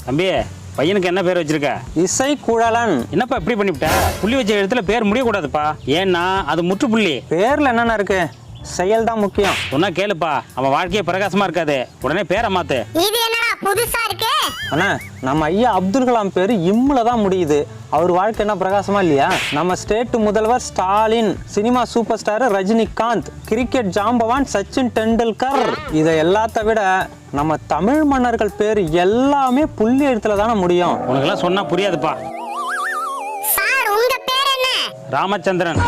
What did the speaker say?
தம்பி, பையனுக்கு என்ன பேர் வச்சிருக்க? இசை குழலன். என்னப்பா இப்படி பண்ணிவிட்ட? புள்ளி வச்ச இடத்துல பேர் முடியக்கூடாதுப்பா. ஏன்னா அது முற்றுப்புள்ளி. பேர்ல என்னென்ன இருக்கு? செயல் தான் முக்கியம். சொன்னா கேளுப்பா, அவன் வாழ்க்கையே பிரகாசமா இருக்காது. உடனே பேரை மாத்து. இது என்னடா புதுசா இருக்கு? அண்ணா, நம்ம ஐயா அப்துல் கலாம் பேரு இம்முல தான் முடியுது. அவர் வாழ்க்கை என்ன பிரகாசமா இல்லையா? நம்ம ஸ்டேட் முதல்வர் Stalin, cinema super star Rajinikanth, cricket ஜாம்பவான் சச்சின் டெண்டுல்கர், இதை எல்லாத்த விட நம்ம தமிழ் மன்னர்கள் பேர் எல்லாமே புள்ளி எழுத்துல தானே முடியும். உனக்கெல்லாம் சொன்னா புரியாதுப்பா. சார், உங்க பேர் என்ன? ராமச்சந்திரன்.